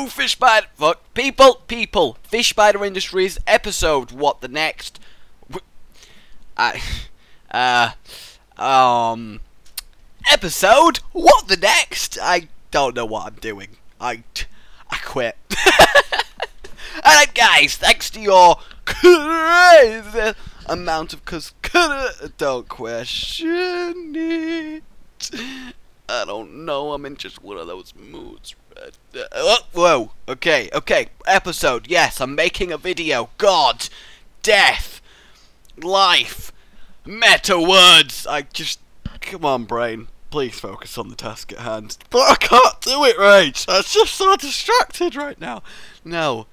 Fish Spider... Fuck. People. Fish Spider Industries episode. What the next? Episode? What the next? I don't know what I'm doing. I quit. Alright guys, thanks to your crazy amount of don't question it. I don't know, I'm in just one of those moods. Whoa, okay, episode, yes, I'm making a video. God, death, life, meta words. Come on brain, please focus on the task at hand. But I can't do it, Rage. I'm just so distracted right now. No.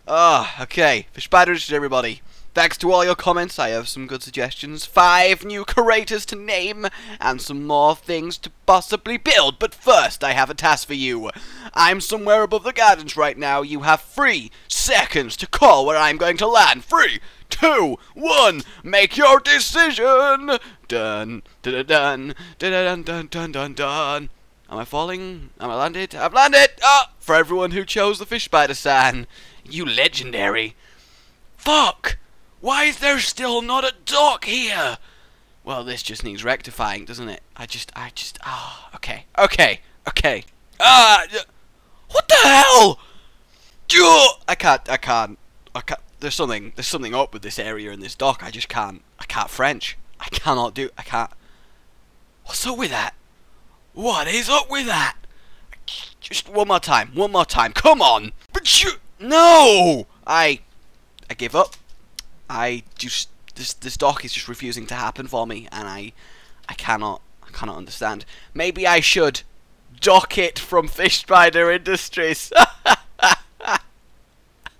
Okay. Fish Spiders, everybody. Thanks to all your comments, I have some good suggestions. 5 new curators to name, and some more things to possibly build. But first, I have a task for you. I'm somewhere above the gardens right now. You have 3 seconds to call where I'm going to land. 3, 2, 1, make your decision! Dun, dun, dun, dun, dun, dun, dun, dun. Am I falling? Am I landed? I've landed! For everyone who chose the Fish Spider-san. You legendary. Fuck! Why is there still not a dock here? Well, this just needs rectifying, doesn't it? Okay. What the hell? I can't. There's something up with this area in this dock. I can't French. I can't. What's up with that? What is up with that? Just one more time, come on! No! I give up. This dock is just refusing to happen for me, and I cannot understand. Maybe I should dock it from Fish Spider Industries.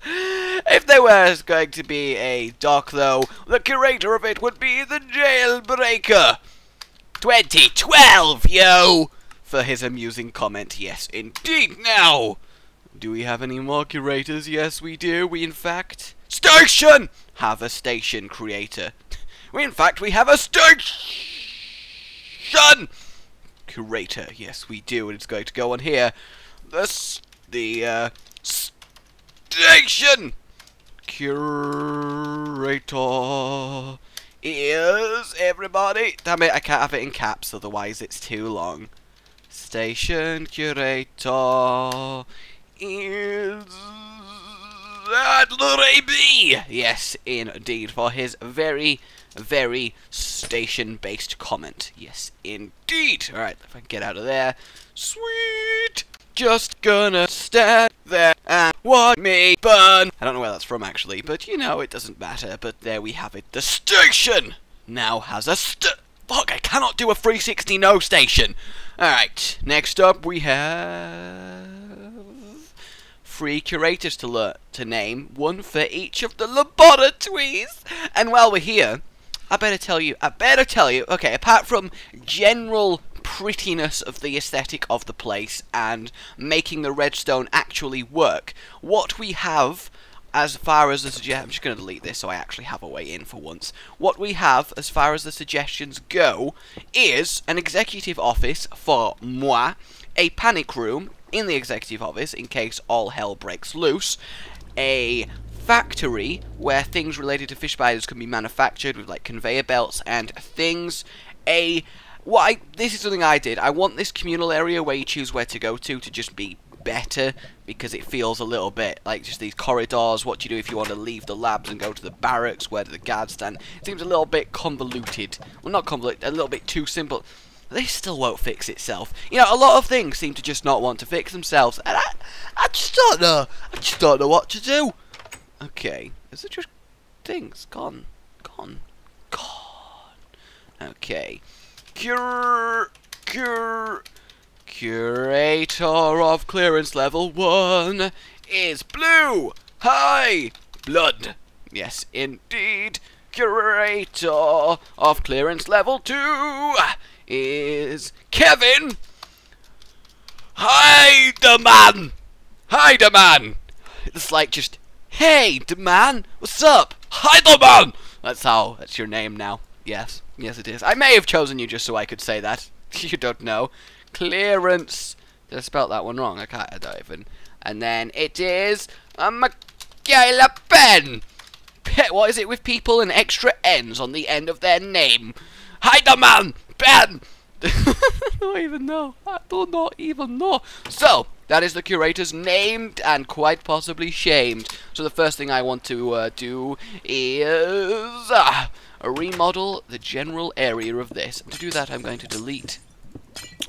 If there was going to be a dock, though, the curator of it would be the Jailbreaker. 2012, yo! For his amusing comment, yes, indeed. Now, do we have any more curators? Yes, we do. We, in fact... Station! Have a station, creator. We have a station! Curator, yes, we do, and it's going to go on here. The station! Curator is everybody. Damn it, I can't have it in caps, otherwise it's too long. Station curator is Adler AB. Yes, indeed, for his very, very station-based comment. Yes, indeed. Alright, if I can get out of there. Sweet! Just gonna stand there and watch me burn. I don't know where that's from, actually, but you know, it doesn't matter. But there we have it. The station now has a Fuck, I cannot do a 360 no station. Alright, next up we have 3 curators to name, 1 for each of the laboratories. And while we're here, I better tell you, okay, apart from general prettiness of the aesthetic of the place and making the redstone actually work, what we have as far as the I'm just going to delete this so I actually have a way in for once. What we have as far as the suggestions go is an executive office for moi, a panic room in the executive office in case all hell breaks loose, a factory where things related to fish spiders can be manufactured with like conveyor belts and things, this is something I did. I want this communal area where you choose where to go to just be better, because it feels a little bit like just these corridors. What do you do if you want to leave the labs and go to the barracks? Where do the guards stand? It seems a little bit convoluted. Well, not convoluted, a little bit too simple. This still won't fix itself. You know, a lot of things seem to just not want to fix themselves, and I just don't know. I just don't know what to do. Okay, is it just things gone? Okay. Curator of clearance level 1 is blue. Hi, blood. Yes, indeed. Curator of clearance level 2 is Kevin. Hi, the man. Hi, the man. It's like just, hey, the man. What's up? Hi, the man. That's your name now. Yes, it is. I may have chosen you just so I could say that. You don't know. Clearance. Did I spell that one wrong? I And then it is Michaela Ben. What is it with people and extra N's on the end of their name? Heidemann Ben. I don't even know. I do not even know. So, that is the curators named and quite possibly shamed. So the first thing I want to do is remodel the general area of this. And to do that, I'm going to delete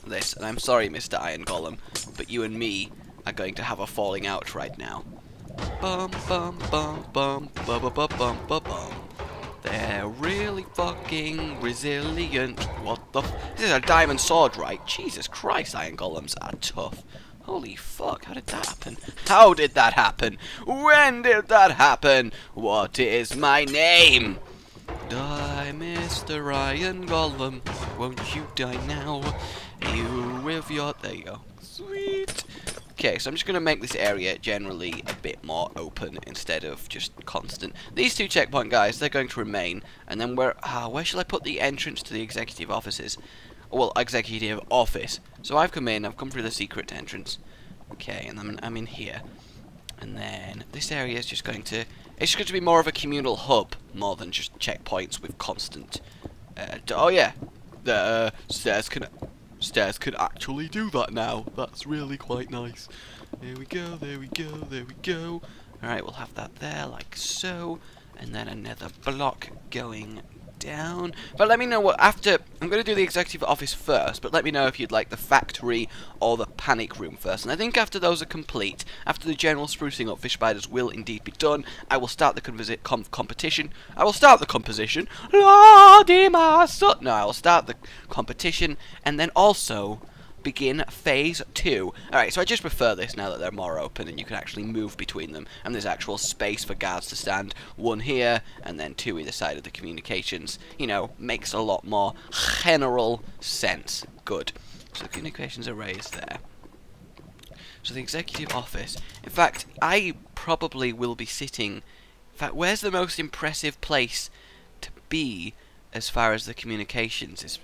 this. And I'm sorry, Mr. Iron Golem, but you and me are going to have a falling out right now. Bum bum bum bum bum bum bum bum bum bum. They're really fucking resilient. What the this is a diamond sword, right? Jesus Christ, Iron Golems are tough. Holy fuck, how did that happen? How did that happen? When did that happen? What is my name? Die, Mr. Iron Golem. Won't you die now? You with your... There you go. Sweet. Okay, so I'm just going to make this area generally a bit more open instead of just constant. These two checkpoint guys, they're going to remain. And then where shall I put the entrance to the executive offices? Well, executive office. So I've come through the secret entrance. Okay, and I'm in here. And then this area is just going to... It's just going to be more of a communal hub, more than just checkpoints with constant... oh yeah, the stairs can actually do that now. That's really quite nice. There we go, there we go, there we go. Alright, we'll have that there, like so. And then another block going down. But let me know what after... I'm going to do the executive office first, but let me know if you'd like the factory or the panic room first. And I think after those are complete, after the general sprucing up fish spiders will indeed be done, I will start the competition. I will start the composition. No, I will start the competition and then also begin phase 2. Alright, so I just prefer this now that they're more open and you can actually move between them. And there's actual space for guards to stand. 1 here, and then 2 either side of the communications. You know, makes a lot more general sense. Good. So the communications are raised there. So the executive office. In fact, I probably will be sitting... In fact, where's the most impressive place to be as far as the communications?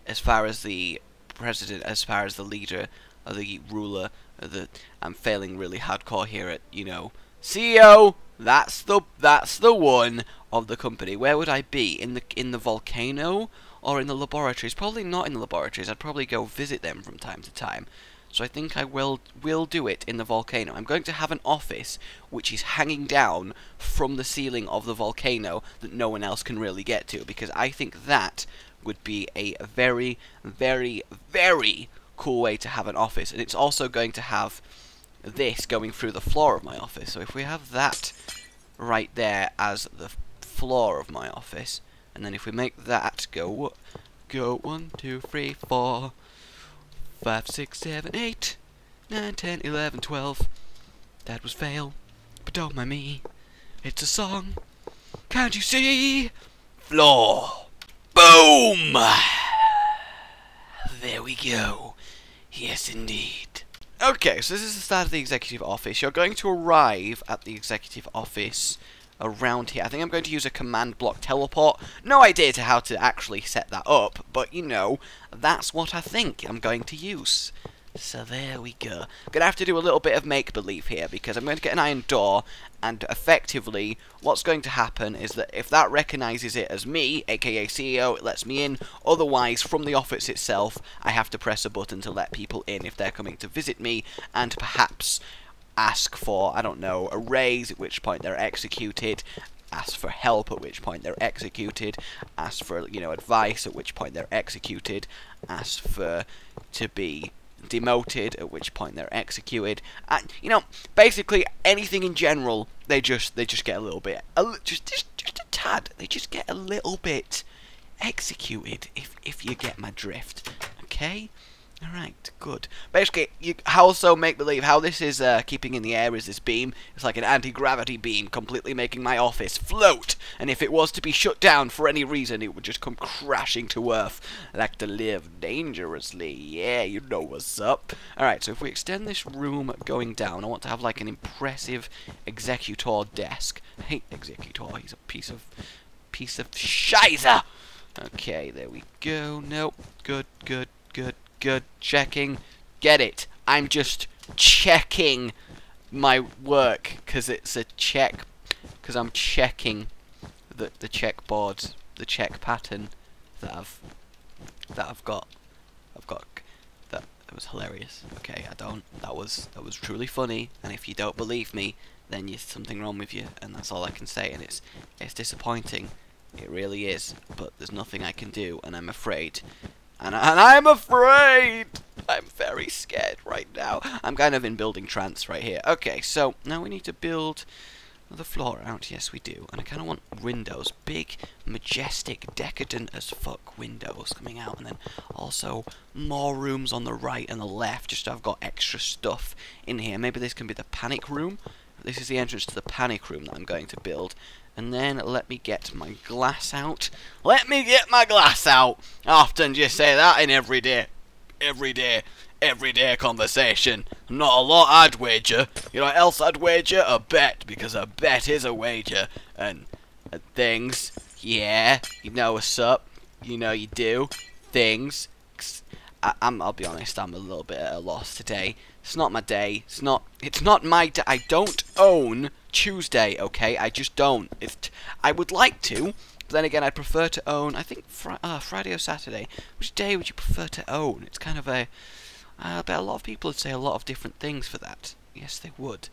As far as the... president, as far as the leader or the ruler or the... I'm failing really hardcore here at, you know, CEO. That's the one of the company. Where would I be? In the volcano or in the laboratories? Probably not in the laboratories. I'd probably go visit them from time to time. So I think I will do it in the volcano. I'm going to have an office which is hanging down from the ceiling of the volcano that no one else can really get to, because I think that would be a very, very, very cool way to have an office. And it's also going to have this going through the floor of my office. So if we have that right there as the floor of my office, and then if we make that go 1, 2, 3, 4, 5, 6, 7, 8, 9, 10, 11, 12. That was fail, but don't mind me. It's a song. Can't you see? Floor. Boom! There we go. Yes, indeed. Okay, so this is the start of the executive office. You're going to arrive at the executive office around here. I think I'm going to use a command block teleport. No idea to how to actually set that up, but you know, that's what I think I'm going to use. So there we go. I'm going to have to do a little bit of make-believe here, because I'm going to get an iron door, and effectively, what's going to happen is that if that recognises it as me, aka CEO, it lets me in. Otherwise, from the office itself, I have to press a button to let people in if they're coming to visit me, and perhaps ask for, I don't know, a raise, at which point they're executed, ask for help, at which point they're executed, ask for, you know, advice, at which point they're executed, ask for to be demoted, at which point they're executed, and you know, basically anything in general. They just get a little bit, just a tad. They just get a little bit executed, if you get my drift. Okay. Alright, good. Basically, you also make believe how this is keeping in the air is this beam. It's like an anti-gravity beam, completely making my office float. And if it was to be shut down for any reason, it would just come crashing to Earth. I like to live dangerously. Yeah, you know what's up. Alright, so if we extend this room going down, I want to have like an impressive executor desk. I hate executor. He's a piece of shizer. Okay, there we go. Nope. Good. Checking. Get it. I'm just checking my work because it's a check. Because I'm checking the checkboard, the check pattern that I've got. That was hilarious. Okay, that was truly funny. And if you don't believe me, then there's something wrong with you, and that's all I can say. And it's disappointing. It really is. But there's nothing I can do, and I'm afraid. And I'm afraid! I'm very scared right now. I'm kind of in building trance right here. Okay, so now we need to build the floor out. Yes, we do. And I kind of want windows. Big, majestic, decadent as fuck windows coming out. And then also more rooms on the right and the left, just so I've got extra stuff in here. Maybe this can be the panic room. This is the entrance to the panic room that I'm going to build. And then let me get my glass out. Let me get my glass out! I often just say that in everyday conversation. Not a lot, I'd wager. You know what else I'd wager? A bet, because a bet is a wager. And things, yeah, you know what's up. You know you do. Things. I'll be honest, I'm a little bit at a loss today. It's not my day. It's not my day. I don't own Tuesday, okay? I just don't. I would like to, but then again, I'd prefer to own, I think, Friday or Saturday. Which day would you prefer to own? It's kind of a... I bet a lot of people would say a lot of different things for that. Yes, they would.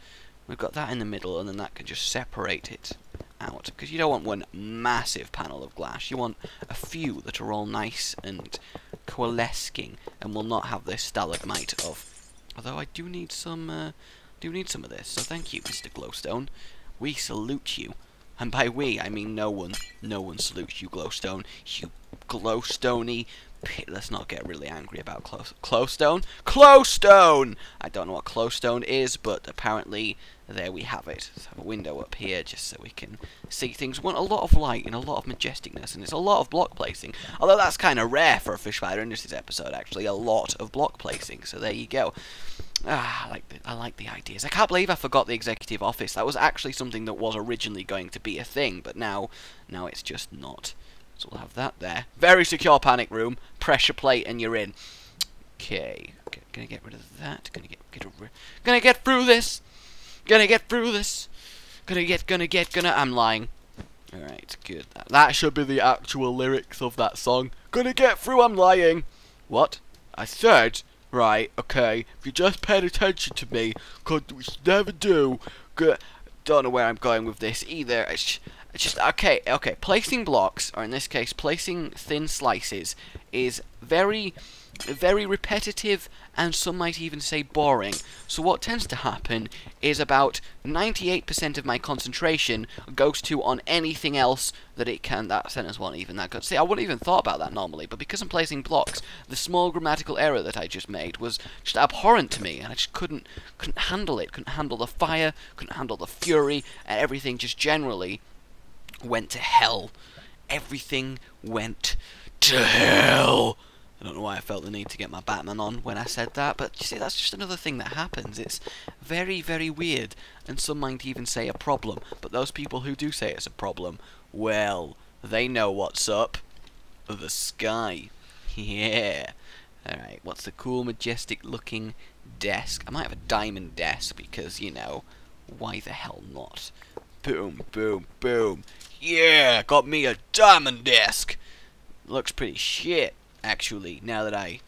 We've got that in the middle, and then that can just separate it out. Because you don't want one massive panel of glass. You want a few that are all nice and coalescing, and will not have this stalagmite of... Although I do need some of this. So thank you, Mr. Glowstone. We salute you. And by we, I mean no one. No one salutes you, Glowstone. You glowstoney... Let's not get really angry about Glowstone. Glowstone! I don't know what Glowstone is, but apparently there we have it. Let's have a window up here just so we can see things. We want a lot of light and a lot of majesticness, and it's a lot of block placing. Although that's kind of rare for a Fish Fighter Industries episode, actually. A lot of block placing, so there you go. I like the ideas. I can't believe I forgot the executive office. That was actually something that was originally going to be a thing, but now it's just not. So we'll have that there. Very secure panic room. Pressure plate and you're in. Okay. Gonna get rid of that. Gonna get through this. Gonna get through this. I'm lying. Alright, good. That should be the actual lyrics of that song. Gonna get through, I'm lying. What? I said, right, okay, if you just paid attention to me, cause we never do. Don't know where I'm going with this either. It's just, okay, placing blocks, or in this case, placing thin slices, is very, very repetitive, and some might even say boring. So what tends to happen is about 98% of my concentration goes to on anything else that it can. That sentence wasn't even that good. See, I wouldn't even thought about that normally, but because I'm placing blocks, the small grammatical error that I just made was just abhorrent to me, and I just couldn't handle it. Couldn't handle the fire, couldn't handle the fury, and everything just generally went to hell. Everything went to hell. I don't know why I felt the need to get my Batman on when I said that, but you see, that's just another thing that happens. It's very, very weird, and some might even say a problem, but those people who do say it's a problem, well, they know what's up. The sky. Yeah. Alright, what's the cool, majestic looking desk? I might have a diamond desk, because, you know, why the hell not? Boom, boom, boom. Yeah, got me a diamond desk. Looks pretty shit, actually. Now that I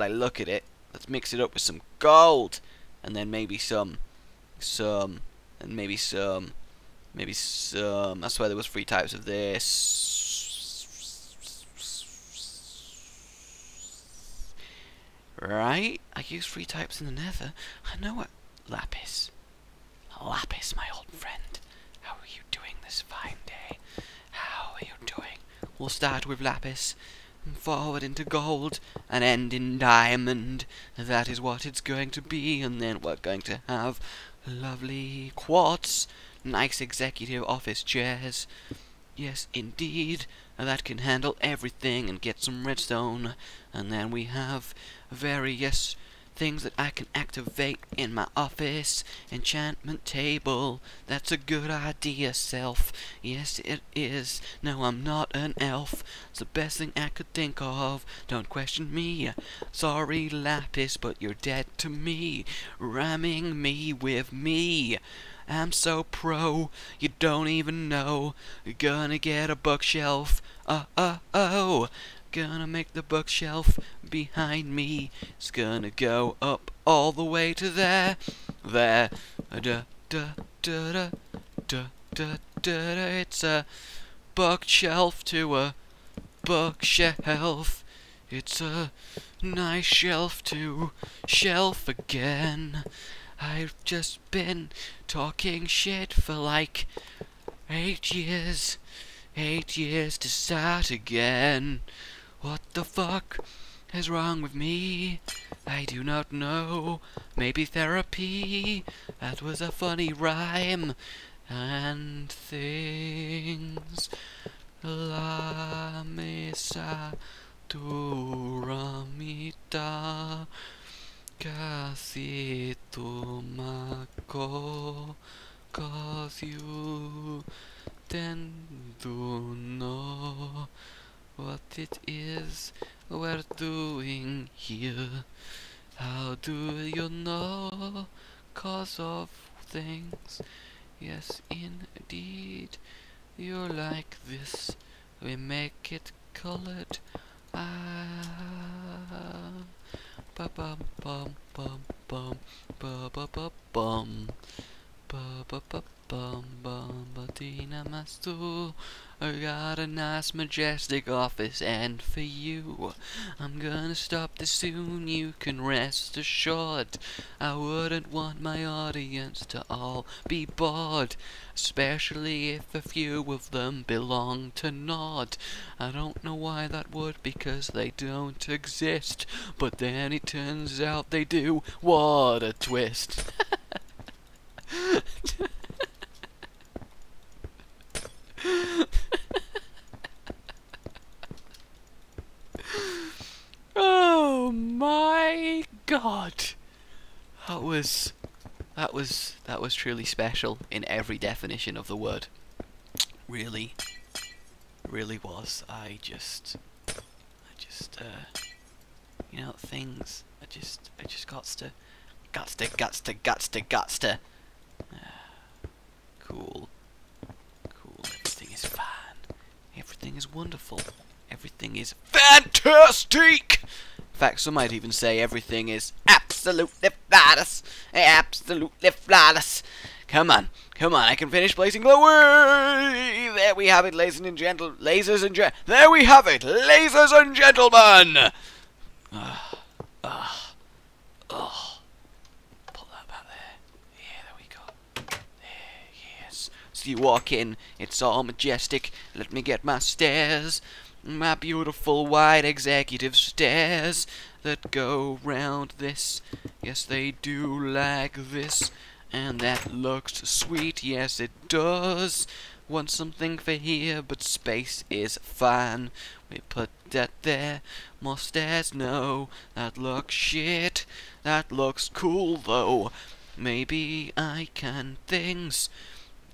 look at it, let's mix it up with some gold, and then maybe some. That's why there was 3 types of this. Right? I used 3 types in the nether. I know what. Lapis. Lapis, my old friend. How are you doing this fine day? How are you doing? We'll start with lapis, and forward into gold, and end in diamond. That is what it's going to be, and then we're going to have lovely quartz, nice executive office chairs. Yes, indeed. That can handle everything and get some redstone. And then we have various things that I can activate in my office. Enchantment table, that's a good idea, self. Yes, it is. No, I'm not an elf. It's the best thing I could think of. Don't question me. Sorry, Lapis, but you're dead to me. Rhyming me with me. I'm so pro, you don't even know. You're gonna get a bookshelf. Oh. Gonna make the bookshelf behind me. It's gonna go up all the way to there. There. Da da da da da da da. It's a bookshelf to a bookshelf. It's a nice shelf to shelf again. I've just been talking shit for like 8 years. 8 years to start again. What the fuck is wrong with me? I do not know. Maybe therapy. That was a funny rhyme. And things. La mesa duramita. Casi tumaco. Cause you tend to know what it is we're doing here. How do you know? Cause of things. Yes, indeed. You're like this. We make it colored. Ba bum bum bum bum ba ba ba bum. Ba ba ba bum bum ba dina mastu. I got a nice majestic office, and for you I'm gonna stop this soon, you can rest assured. I wouldn't want my audience to all be bored, especially if a few of them belong to Nod. I don't know why that would, because they don't exist, but then it turns out they do. What a twist. Oh my god. That was truly special in every definition of the word. Really was. I just you know, things. I just gots to. Cool. Everything is fine. Everything is wonderful. Everything is fantastic! In fact, some might even say everything is absolutely flawless. Absolutely flawless. Come on, I can finish placing glory! There we have it, ladies and gentlemen. There we have it, ladies and gentlemen! Pull that back there. Yeah, there we go. There, yes. So you walk in, it's all majestic. Let me get my stairs. My beautiful white executive stairs that go round this. Yes, they do like this. And that looks sweet, yes it does. Want something for here, but space is fine. We put that there. More stairs, no. That looks shit. That looks cool though. Maybe I can things.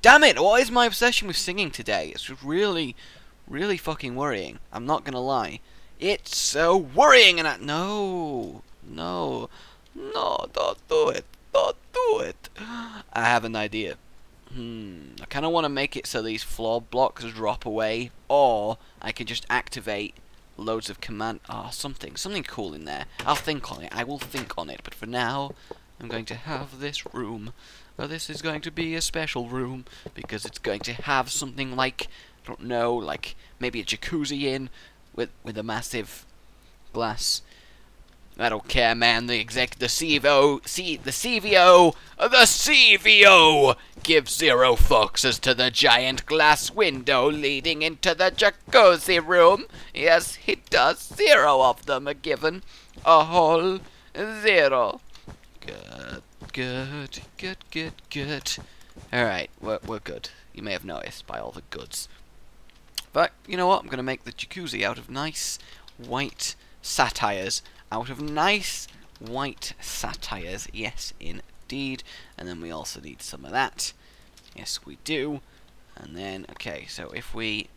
Damn it, what is my obsession with singing today? It's really fucking worrying. I'm not gonna lie. It's so worrying, and no, don't do it. Don't do it. I have an idea. I kind of want to make it so these floor blocks drop away, or I can just activate loads of command. Something cool in there. I'll think on it. I will think on it. But for now, I'm going to have this room. This is going to be a special room because it's going to have something like, I don't know, like maybe a jacuzzi in with a massive glass. I don't care, man. The CVO gives zero fucks as to the giant glass window leading into the jacuzzi room. Yes, he does. 0 of them are given. A whole 0. Good. Alright, we're good. You may have noticed by all the goods. But, you know what? I'm going to make the jacuzzi out of nice white satires. Out of nice white satires. Yes, indeed. And then we also need some of that. Yes, we do. And then, okay, so if we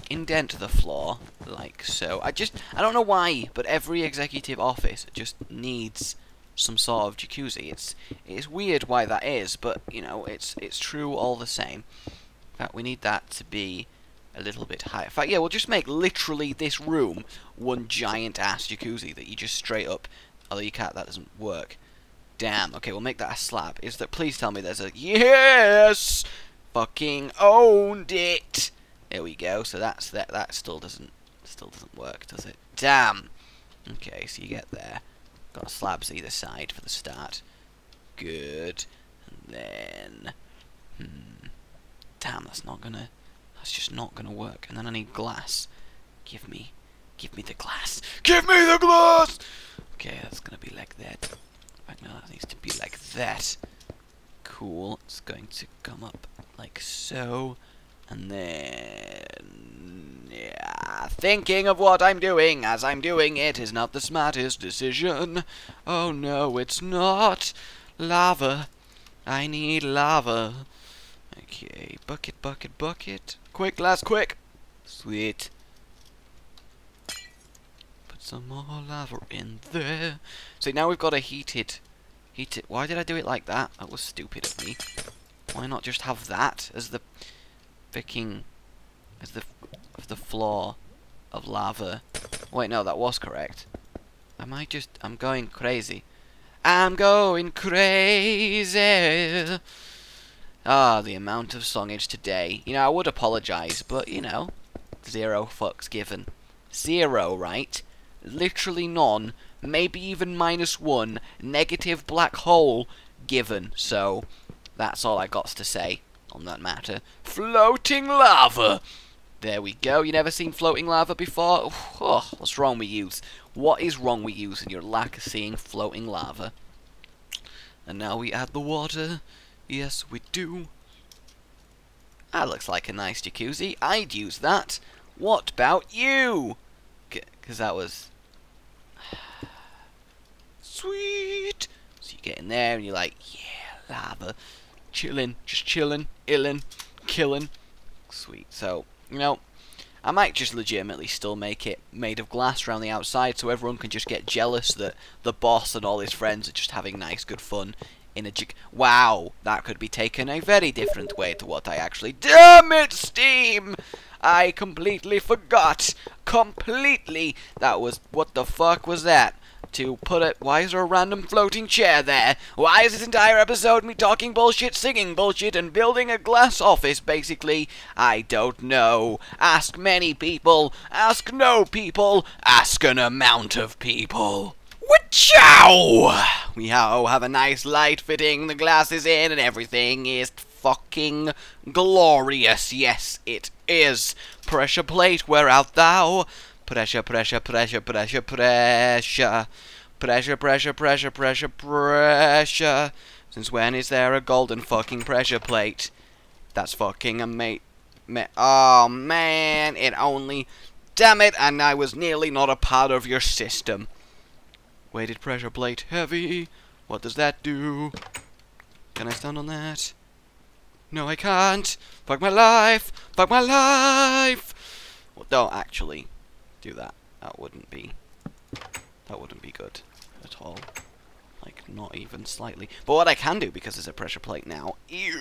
indent the floor, like so. I don't know why, but every executive office just needs some sort of jacuzzi. It's weird why that is, but, you know, it's true all the same. In fact, we need that to be a little bit higher. In fact, yeah, we'll just make literally this room one giant-ass jacuzzi that you just straight up... Although you can't, that doesn't work. Damn, okay, we'll make that a slab. Please tell me there's a... Yes! Fucking owned it! There we go. So that still doesn't work, does it? Damn. Okay, so you get there. Got slabs either side for the start. Good. And then damn, that's just not gonna work. And then I need glass. Give me the glass. Give me the glass. Okay, that's gonna be like that. No, that needs to be like that. Cool. It's going to come up like so. And then, yeah, thinking of what I'm doing as I'm doing it is not the smartest decision. Oh no, it's not. Lava. I need lava. Okay, bucket, bucket, bucket. Quick, glass, quick. Sweet. Put some more lava in there. So now we've got a heated. Why did I do it like that? That was stupid of me. Why not just have that as the... as the floor of lava. Wait, no, that was correct. I'm going crazy. I'm going crazy. Ah, the amount of songage today. You know, I would apologize, but, you know, 0 fucks given. 0, right? Literally none. Maybe even -1. Negative black hole given. So, that's all I got to say on that matter. Floating lava! There we go. You never seen floating lava before? Oh, what's wrong with you? What is wrong with you and your lack of seeing floating lava? And now we add the water. Yes, we do. That looks like a nice jacuzzi. I'd use that. What about you? Because that was... Sweet! So you get in there and you're like, yeah, lava. Chillin', just chillin', illin', killin'. Sweet. So, you know, I might just legitimately still make it made of glass around the outside so everyone can just get jealous that the boss and all his friends are just having nice, good fun in a wow, that could be taken a very different way to what I actually... Damn it, Steam! I completely forgot. Completely. That was... What the fuck was that? To put it... Why is there a random floating chair there? Why is this entire episode me talking bullshit, singing bullshit, and building a glass office, basically? I don't know. Ask many people. Ask no people. Ask an amount of people. Wachow! We now have a nice light fitting, the glass is in, and everything is fucking glorious. Yes, it is. Pressure plate, where art thou? Pressure, pressure, pressure, pressure, pressure. Pressure, pressure, pressure, pressure, pressure. Since when is there a golden fucking pressure plate? That's fucking oh, man, it only... Damn it, and I was nearly not a part of your system. Weighted pressure plate heavy. What does that do? Can I stand on that? No, I can't. Fuck my life. Fuck my life. Well, don't actually do that. That wouldn't be good at all. Like, not even slightly. But what I can do, because there's a pressure plate now, is...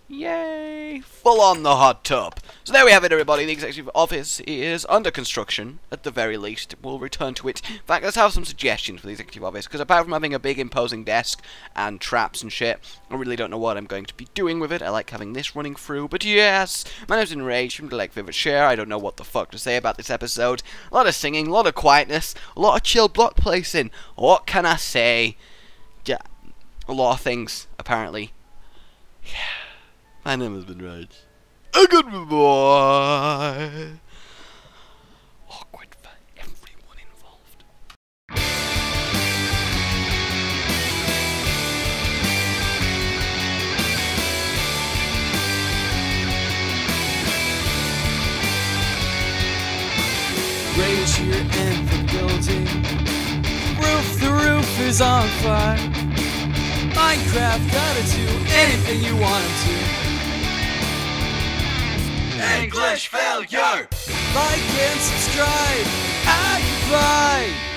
Yay! Full on the hot tub. So there we have it, everybody. The executive office is under construction, at the very least. We'll return to it. In fact, let's have some suggestions for the executive office, because apart from having a big imposing desk and traps and shit, I really don't know what I'm going to be doing with it. I like having this running through, but yes, my name's Rage from Like, Favorite, Share. I don't know what the fuck to say about this episode. A lot of singing, a lot of quietness, a lot of chill block placing. What can I say? Yeah, a lot of things, apparently. Yeah. My name has been Rage. A good boy. Awkward for everyone involved. Rage here in the building. the roof is on fire. Minecraft gotta do anything you want him to. English failure! Like and subscribe. Goodbye!